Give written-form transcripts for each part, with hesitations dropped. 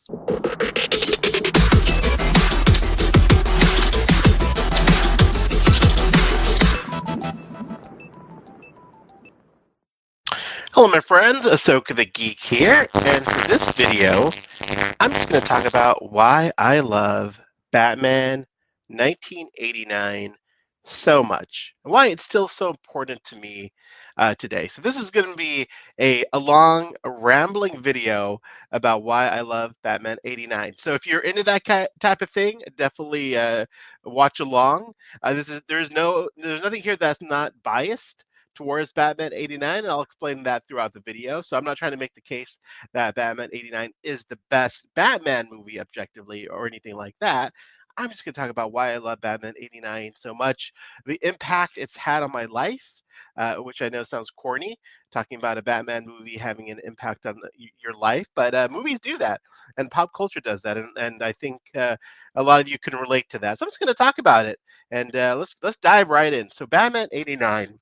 Hello, my friends. Asoka the Geek here, and for this video, I'm just going to talk about why I love Batman 1989 so much, and why it's still so important to me today. So this is going to be a long, rambling video about why I love Batman 89. So if you're into that type of thing, definitely watch along. There's nothing here that's not biased towards Batman 89, and I'll explain that throughout the video. So I'm not trying to make the case that Batman 89 is the best Batman movie objectively or anything like that. I'm just going to talk about why I love Batman 89 so much, the impact it's had on my life, which I know sounds corny, talking about a Batman movie having an impact on your life, but movies do that, and pop culture does that, and I think a lot of you can relate to that. So I'm just going to talk about it, and let's dive right in. So Batman 89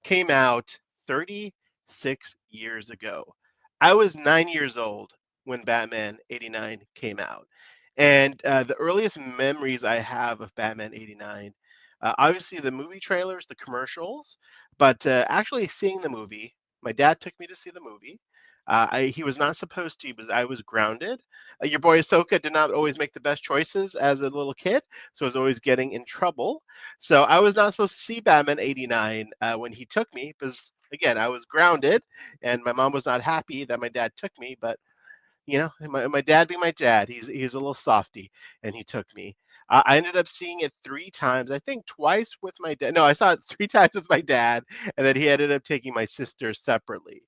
came out 36 years ago. I was 9 years old when Batman 89 came out. And the earliest memories I have of Batman 89, obviously the movie trailers, the commercials, but actually seeing the movie, my dad took me to see the movie. He was not supposed to because I was grounded. Your boy Ahsoka did not always make the best choices as a little kid, so I was always getting in trouble. So I was not supposed to see Batman 89 when he took me because, again, I was grounded and my mom was not happy that my dad took me. But my dad being my dad, he's a little softy, and he took me. I ended up seeing it 3 times. I think twice with my dad. No, I saw it 3 times with my dad, and then he ended up taking my sister separately.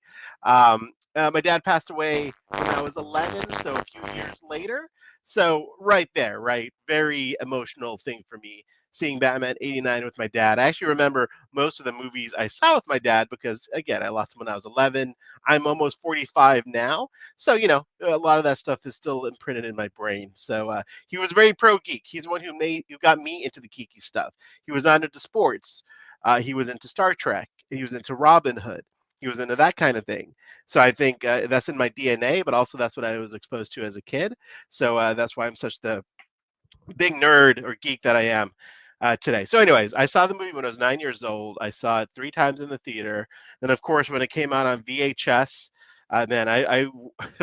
My dad passed away when I was 11, so a few years later. So right there, right, very emotional thing for me seeing Batman 89 with my dad. I actually remember most of the movies I saw with my dad because, again, I lost him when I was 11. I'm almost 45 now, so a lot of that stuff is still imprinted in my brain. So he was very pro geek. He's the one who got me into the geeky stuff. He was not into sports. He was into Star Trek. He was into Robin Hood. He was into that kind of thing. So I think that's in my DNA, but also that's what I was exposed to as a kid. So that's why I'm such the big nerd or geek that I am today. So, anyways, I saw the movie when I was 9 years old. I saw it 3 times in the theater. Then, of course, when it came out on VHS, man,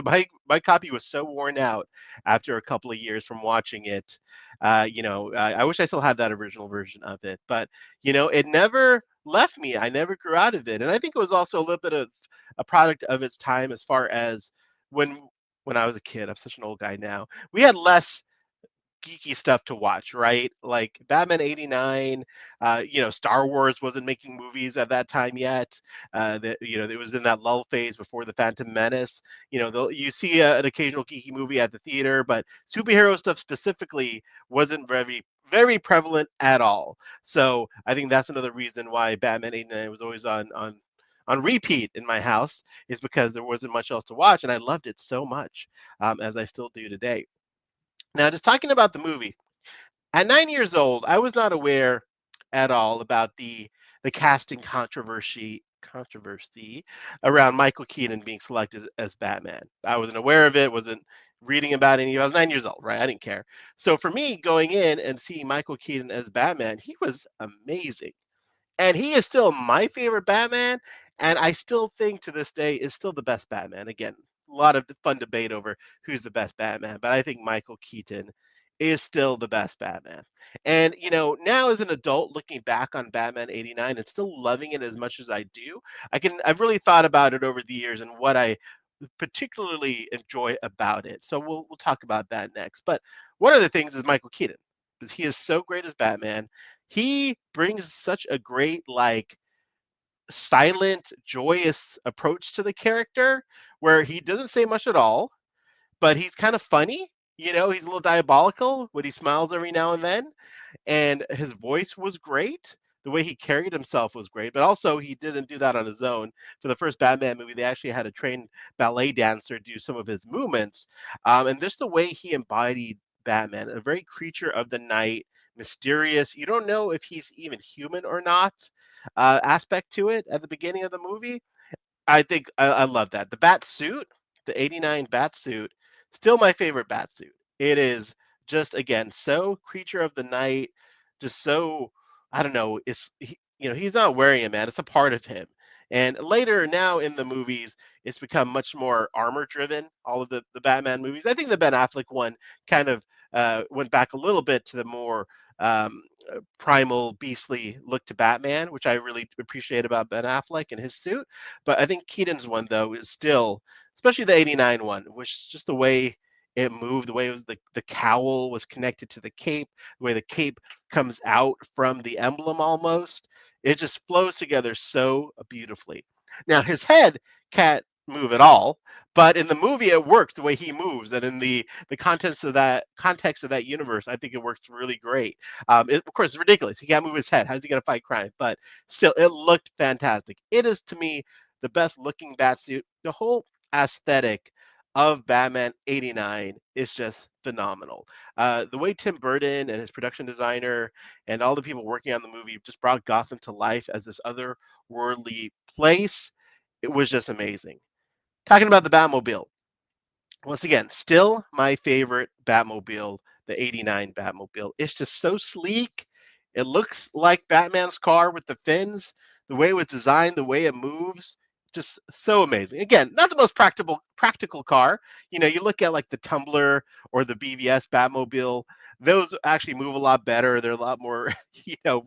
my copy was so worn out after a couple of years from watching it. I wish I still had that original version of it, but it never left me. I never grew out of it, and I think it was also a little bit of a product of its time as far as when when I was a kid. I'm such an old guy now. We had less geeky stuff to watch, right? Like Batman 89, Star Wars wasn't making movies at that time yet. It was in that lull phase before the Phantom Menace. You see an occasional geeky movie at the theater, but superhero stuff specifically wasn't very prevalent at all. So I think that's another reason why Batman 89 was always on repeat in my house, is because there wasn't much else to watch, and I loved it so much, as I still do today. Now, just talking about the movie, at 9 years old, I was not aware at all about the casting controversy around Michael Keaton being selected as Batman. I wasn't aware of it, wasn't reading about any. I was 9 years old, right? I didn't care. So for me, going in and seeing Michael Keaton as Batman, he was amazing, and he is still my favorite Batman, and I still think to this day is still the best Batman. Again, a lot of fun debate over who's the best Batman, but I think Michael Keaton is still the best Batman. And now as an adult looking back on Batman 89 and still loving it as much as I do, I've really thought about it over the years and what I particularly enjoy about it. So we'll talk about that next. But one of the things is Michael Keaton, because he is so great as Batman. He brings such a great, like, silent, joyous approach to the character where he doesn't say much at all, but he's kind of funny. He's a little diabolical when he smiles every now and then. And his voice was great. The way he carried himself was great, but also he didn't do that on his own. For the first Batman movie, they actually had a trained ballet dancer do some of his movements. And just the way he embodied Batman, a very creature of the night, mysterious. You don't know if he's even human or not, aspect to it at the beginning of the movie. I think I love that. The bat suit, the 89 bat suit, Still my favorite Batsuit. It is just again so creature of the night, just so I don't know. He's not wearing it, man. It's a part of him. And later now in the movies, it's become much more armor driven. All of the Batman movies. I think the Ben Affleck one kind of went back a little bit to the more primal, beastly look to Batman, which I really appreciate about Ben Affleck and his suit. But I think Keaton's one though is still, especially the '89 one, which just the way it moved, the way it was the cowl was connected to the cape, the way the cape comes out from the emblem almost. It just flows together so beautifully. Now his head can't move at all, but in the movie it works the way he moves, and in the context of that universe, I think it works really great. Of course, it's ridiculous. He can't move his head. How's he going to fight crime? But still, it looked fantastic. It is to me the best looking bat suit. The whole aesthetic of Batman '89 is just phenomenal. The way Tim Burton and his production designer and all the people working on the movie just brought Gotham to life as this otherworldly place, it was just amazing. Talking about the Batmobile, once again, still my favorite Batmobile, the '89 Batmobile. It's just so sleek. It looks like Batman's car with the fins. The way it was designed, the way it moves, just so amazing. Again, not the most practical car. You look at like the Tumbler or the BVS Batmobile. Those actually move a lot better. They're a lot more, you know,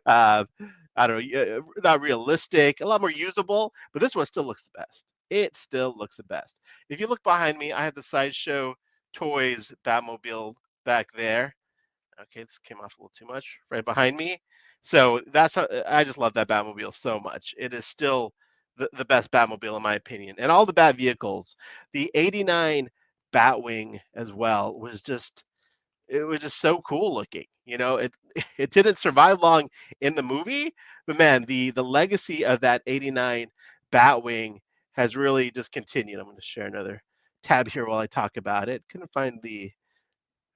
uh, I don't know, not realistic, a lot more usable, but this one still looks the best. It still looks the best. If you look behind me, I have the Sideshow Toys Batmobile back there. Okay, this came off a little too much right behind me. So that's how I just love that Batmobile so much. It is still the best Batmobile in my opinion. And all the Bat vehicles, the '89 Batwing as well was just so cool looking. It it didn't survive long in the movie, but man, the legacy of that '89 Batwing has really just continued. I'm going to share another tab here while I talk about it. Couldn't find the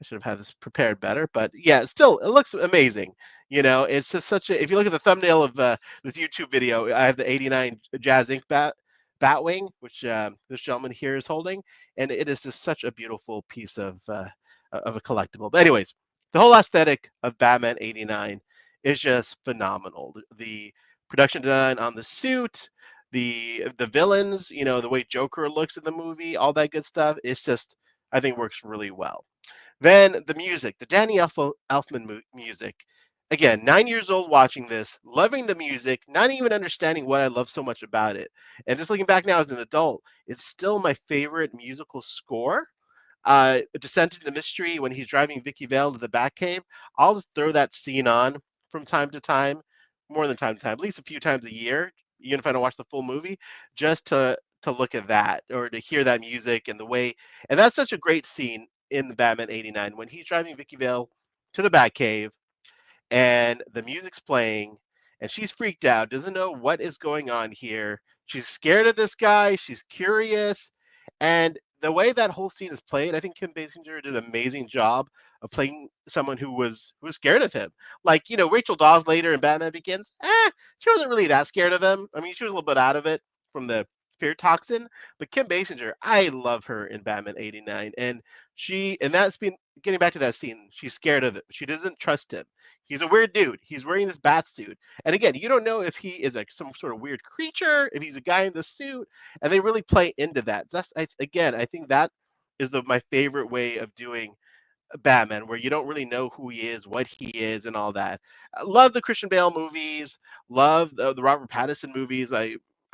I should have had this prepared better, but yeah, still, it looks amazing. It's just such a. If you look at the thumbnail of this YouTube video, I have the '89 Jazz Inc. Batwing, which this gentleman here is holding, and it is just such a beautiful piece of a collectible. But anyways, the whole aesthetic of Batman '89 is just phenomenal. The production design on the suit, the villains, the way Joker looks in the movie, all that good stuff. It's just I think works really well. Then the music, the Danny Elfman music. Again, 9 years old watching this, loving the music, not even understanding what I love so much about it. And just looking back now as an adult, it's still my favorite musical score. Descent into Mystery, when he's driving Vicky Vale to the Batcave, I'll just throw that scene on from time to time, more than time to time, at least a few times a year, even if I don't watch the full movie, just to look at that or to hear that music and the way. And that's such a great scene in the Batman '89 when he's driving Vicky Vale to the Batcave and the music's playing and she's freaked out, doesn't know what is going on here. She's scared of this guy, she's curious, and the way that whole scene is played, I think Kim Basinger did an amazing job of playing someone who was scared of him. Like, Rachel Dawes later in Batman Begins, she wasn't really that scared of him. I mean, she was a little bit out of it from the fear toxin, but Kim Basinger, I love her in Batman '89, and that's been getting back to that scene. She's scared of it. She doesn't trust him. He's a weird dude. He's wearing this bat suit. And again, you don't know if he is like some sort of weird creature, if he's a guy in the suit, and they really play into that. Again, I think that is my favorite way of doing Batman, where you don't really know who he is, what he is, and all that. I love the Christian Bale movies. Love the Robert Pattinson movies.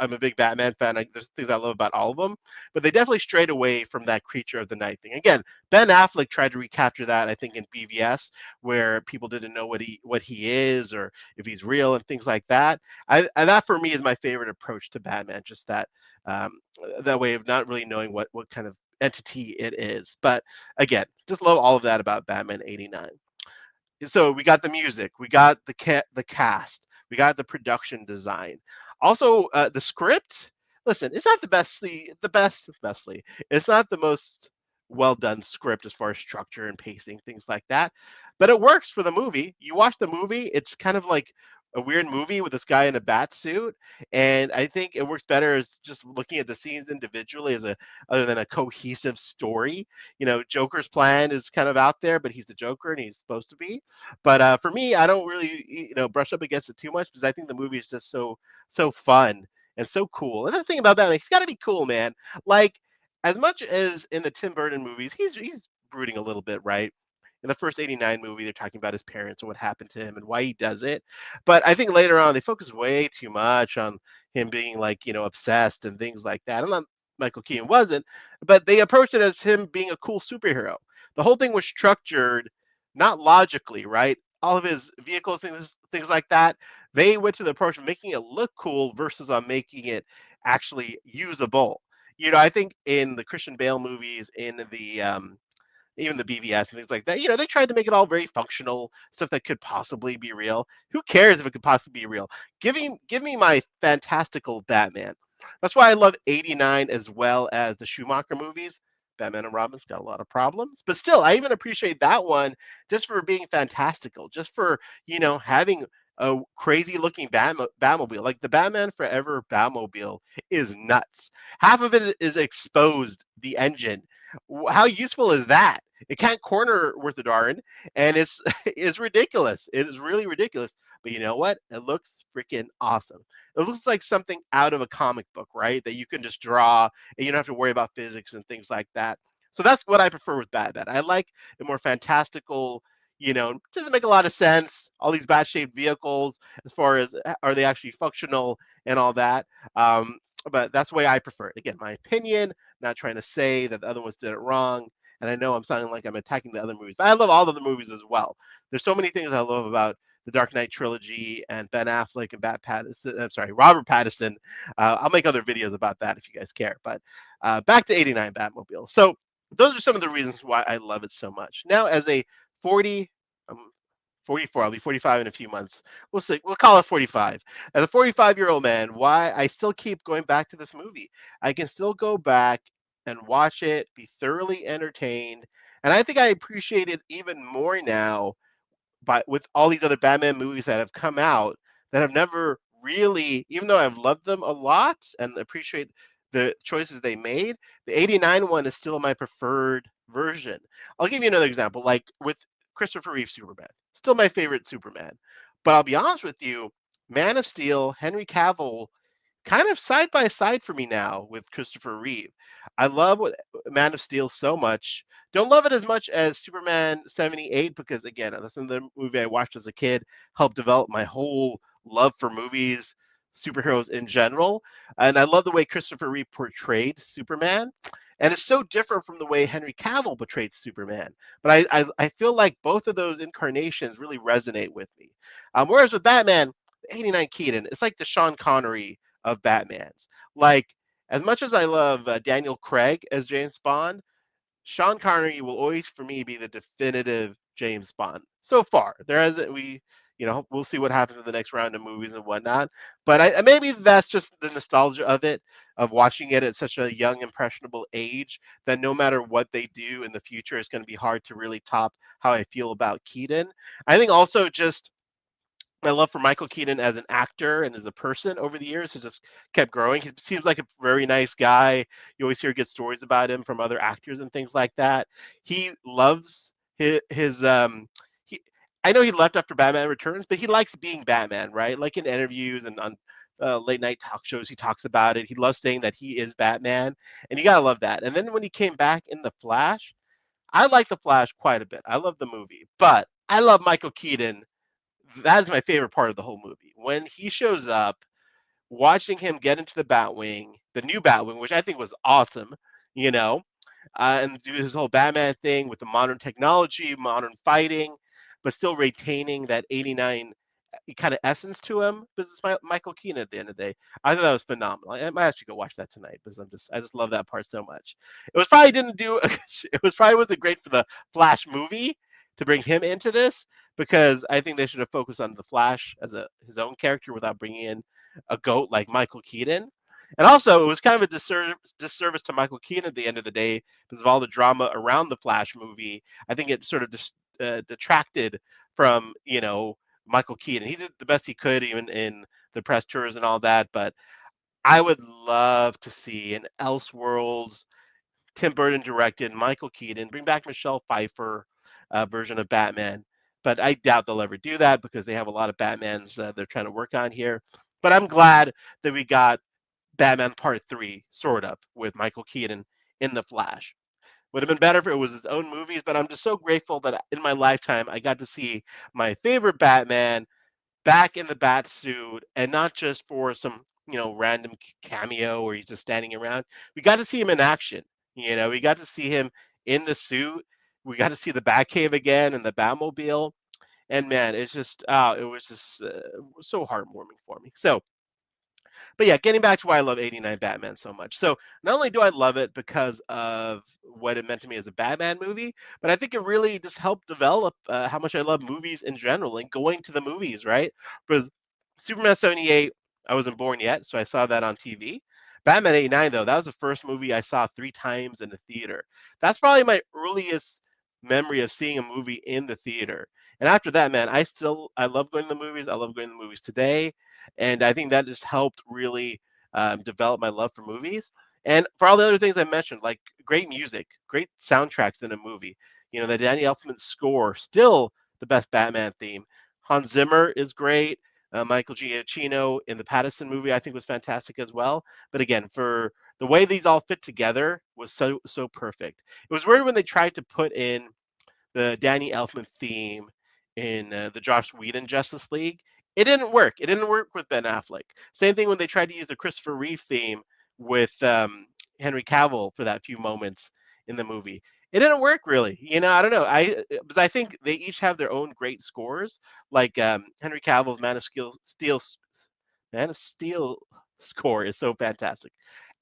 I'm a big Batman fan. There's things I love about all of them, but they definitely strayed away from that creature of the night thing. Again, Ben Affleck tried to recapture that, I think, in BVS, where people didn't know what he is or if he's real and things like that. And that for me is my favorite approach to Batman, just um, that way of not really knowing what kind of entity it is. But again, just love all of that about Batman '89. So we got the music, we got the cast, we got the production design. Also, the script. Listen, it's not the bestly. It's not the most well done script as far as structure and pacing, things like that. But it works for the movie. You watch the movie, it's kind of like a weird movie with this guy in a bat suit, and I think it works better as just looking at the scenes individually as a other than a cohesive story. Joker's plan is kind of out there, but he's the Joker and he's supposed to be. But for me, I don't really brush up against it too much because I think the movie is just so fun and so cool. And the thing about Batman, he's got to be cool, man. Like as much as in the Tim Burton movies, he's brooding a little bit, right? In the first 89 movie, they're talking about his parents and what happened to him and why he does it. But I think later on, they focus way too much on him being like, obsessed and things like that. And Michael Keaton wasn't, but they approached it as him being a cool superhero. The whole thing was structured not logically, right? All of his vehicles, things like that, they went to the approach of making it look cool versus on making it actually usable. I think in the Christian Bale movies, in the even the BVS and things like that. They tried to make it all very functional, stuff that could possibly be real. Who cares if it could possibly be real? Give me my fantastical Batman. That's why I love 89 as well as the Schumacher movies. Batman and Robin's got a lot of problems, but still, I even appreciate that one just for being fantastical, just for, having a crazy looking Batmobile. Like the Batman Forever Batmobile is nuts. Half of it is exposed, the engine. How useful is that? It can't corner worth a darn, and it's it's ridiculous. It is really ridiculous. But you know what? It looks freaking awesome. It looks like something out of a comic book, right? That you can just draw and you don't have to worry about physics and things like that. So that's what I prefer with Batman. I like the more fantastical, doesn't make a lot of sense. All these bat-shaped vehicles, as far as are they actually functional and all that. Um, but that's the way I prefer it. Again, my opinion, not trying to say that the other ones did it wrong. And I know I'm sounding like I'm attacking the other movies, but I love all of the movies as well. There's so many things I love about the Dark Knight trilogy and Ben Affleck and Robert Pattinson. I'll make other videos about that if you guys care. But back to 89 Batmobile. So those are some of the reasons why I love it so much. Now, as a 40, 44, I'll be 45 in a few months. We'll see. We'll call it 45. As a 45-year-old man, why I still keep going back to this movie. I can still go back and watch it, be thoroughly entertained. And I think I appreciate it even more now with all these other Batman movies that have come out that have never really, even though I've loved them a lot and appreciate the choices they made, the 89 one is still my preferred version. I'll give you another example, like with Christopher Reeve Superman, still my favorite Superman. But I'll be honest with you, Man of Steel, Henry Cavill, kind of side by side for me now with Christopher Reeve. I love what Man of Steel so much. Don't love it as much as Superman 78 because again, that's another movie I watched as a kid, helped develop my whole love for movies, superheroes in general. And I love the way Christopher Reeve portrayed Superman. And it's so different from the way Henry Cavill portrayed Superman. But I feel like both of those incarnations really resonate with me. Whereas with Batman, 89 Keaton, it's like the Sean Connery of Batmans. Like, as much as I love Daniel Craig as James Bond, Sean Connery will always, for me, be the definitive James Bond. So far, there hasn't we'll see what happens in the next round of movies and whatnot. But maybe that's just the nostalgia of it, of watching it at such a young, impressionable age, that no matter what they do in the future, it's going to be hard to really top how I feel about Keaton. I think also just my love for Michael Keaton as an actor and as a person over the years has just kept growing. He seems like a very nice guy. You always hear good stories about him from other actors and things like that. He loves his he I know he left after Batman Returns, but he likes being Batman, right? Like in interviews and on late night talk shows, he talks about it. He loves saying that he is Batman, and you gotta love that. And then when he came back in The Flash, I like The Flash quite a bit. I love the movie, but I love Michael Keaton. That's my favorite part of the whole movie. When he shows up, watching him get into the Batwing, the new Batwing, which I think was awesome, you know, and do his whole Batman thing with the modern technology, modern fighting, but still retaining that 89 kind of essence to him. Because it's Michael Keaton at the end of the day. I thought that was phenomenal. I might actually go watch that tonight because I just love that part so much. It was probably didn't do it was probably wasn't great for the Flash movie to bring him into this because I think they should have focused on the Flash as his own character without bringing in a goat like Michael Keaton. And also, it was kind of a disservice to Michael Keaton at the end of the day because of all the drama around the Flash movie. I think it sort of detracted from Michael Keaton. He did the best he could, even in the press tours and all that. But I would love to see an Elseworlds, Tim Burton directed, Michael Keaton, bring back Michelle Pfeiffer version of Batman. But I doubt they'll ever do that because they have a lot of Batmans they're trying to work on here. But I'm glad that we got Batman Part 3, sort of, with Michael Keaton in The Flash. Would have been better if it was his own movies, but I'm just so grateful that in my lifetime I got to see my favorite Batman back in the bat suit, and not just for some random cameo where he's just standing around. We got to see him in action. We got to see him in the suit. We got to see the Batcave again and the Batmobile. And man, it's just it was just so heartwarming for me. But yeah, getting back to why I love 89 Batman so much. So not only do I love it because of what it meant to me as a Batman movie, but I think it really just helped develop how much I love movies in general and going to the movies, right? Because Superman 78, I wasn't born yet, so I saw that on TV. Batman 89, though, that was the first movie I saw 3 times in the theater. That's probably my earliest memory of seeing a movie in the theater. And after that, man, I love going to the movies. I love going to the movies today. And I think that just helped really develop my love for movies and for all the other things I mentioned, like great music, great soundtracks in a movie. The Danny Elfman score, still the best Batman theme. Hans Zimmer is great. Michael Giacchino in the Pattinson movie, I think, was fantastic as well. But again, for the way these all fit together was so perfect. It was weird when they tried to put in the Danny Elfman theme in the Joss Whedon Justice League. It didn't work. It didn't work with Ben Affleck. Same thing when they tried to use the Christopher Reeve theme with Henry Cavill for that few moments in the movie. It didn't work really. I don't know. Because I think they each have their own great scores. Like Henry Cavill's Man of Steel score is so fantastic.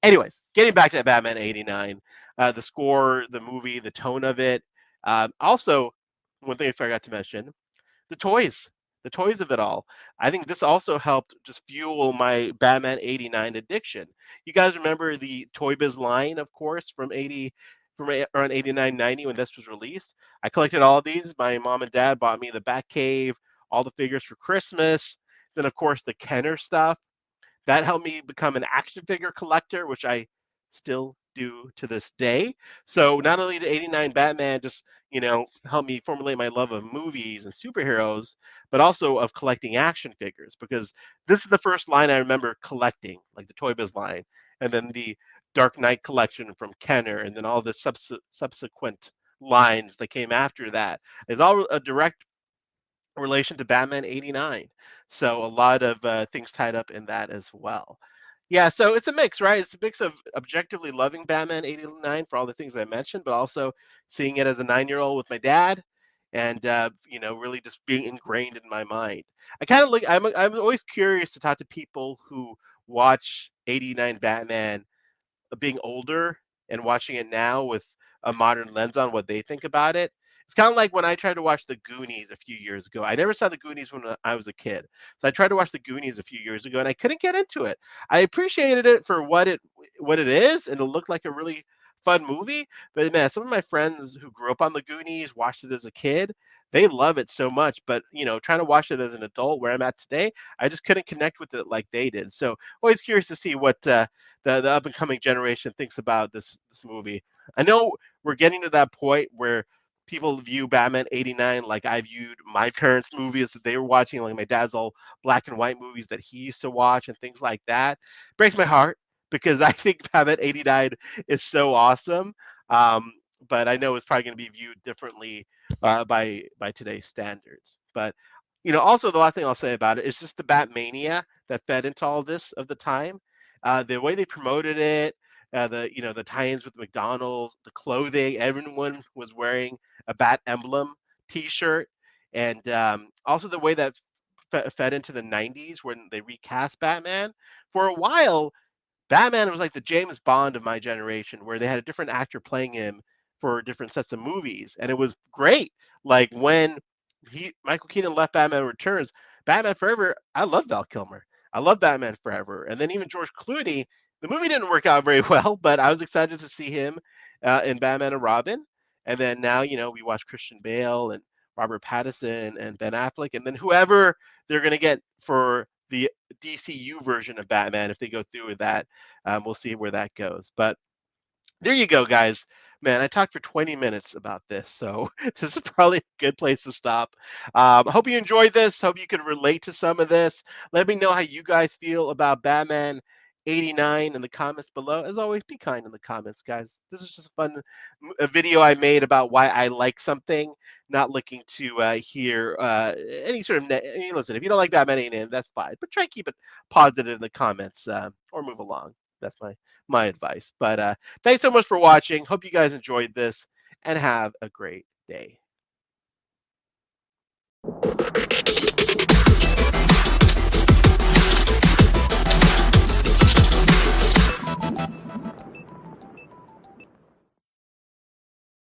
Anyways, getting back to Batman 89, the score, the movie, the tone of it. Also, one thing I forgot to mention, the toys, the toys of it all. I think this also helped just fuel my Batman 89 addiction. You guys remember the Toy Biz line, of course, from around 89, 90 when this was released. I collected all of these. My mom and dad bought me the Batcave, all the figures for Christmas. Then, of course, the Kenner stuff. That helped me become an action figure collector, which I still do to this day. So not only did 89 Batman just, help me formulate my love of movies and superheroes, but also of collecting action figures, because this is the first line I remember collecting, like the Toy Biz line, and then the Dark Knight collection from Kenner, and then all the subsequent lines that came after that. It's all a direct relation to Batman 89. So a lot of things tied up in that as well. Yeah, so it's a mix, right? It's a mix of objectively loving Batman 89 for all the things I mentioned, but also seeing it as a 9-year-old with my dad and, really just being ingrained in my mind. I kind of I'm always curious to talk to people who watch 89 Batman being older and watching it now with a modern lens on what they think about it. It's kind of like when I tried to watch The Goonies a few years ago. I never saw The Goonies when I was a kid. So I tried to watch The Goonies a few years ago and I couldn't get into it. I appreciated it for what it is, and it looked like a really fun movie. But man, some of my friends who grew up on The Goonies, watched it as a kid, they love it so much. But trying to watch it as an adult where I'm at today, I just couldn't connect with it like they did. So always curious to see what the up and coming generation thinks about this movie. I know we're getting to that point where people view Batman 89 like I viewed my parents' movies that they were watching, like my dad's all black and white movies that he used to watch and things like that. Breaks my heart because I think Batman 89 is so awesome. Um, but I know it's probably going to be viewed differently by today's standards. But also the last thing I'll say about it is just the Batmania that fed into all this of the time. The way they promoted it, the tie-ins with McDonald's, the clothing, everyone was wearing a bat emblem T-shirt, and also the way that fed into the 90s when they recast Batman. For a while, Batman was like the James Bond of my generation, where they had a different actor playing him for different sets of movies, and it was great. Like when Michael Keaton left Batman Returns, Batman Forever, I love Val Kilmer. I love Batman Forever, and then even George Clooney. The movie didn't work out very well, but I was excited to see him in Batman and Robin. And then now, we watch Christian Bale and Robert Pattinson and Ben Affleck, and then whoever they're going to get for the DCU version of Batman, if they go through with that, we'll see where that goes. But there you go, guys. Man, I talked for 20 minutes about this, so this is probably a good place to stop. I hope you enjoyed this. Hope you could relate to some of this. Let me know how you guys feel about Batman 89 in the comments below. As always, be kind in the comments, guys. This is just a video I made about why I like something, not looking to hear any sort of listen, if you don't like Batman 89, that's fine, but try to keep it positive in the comments or move along. That's my advice. But thanks so much for watching. Hope you guys enjoyed this and have a great day.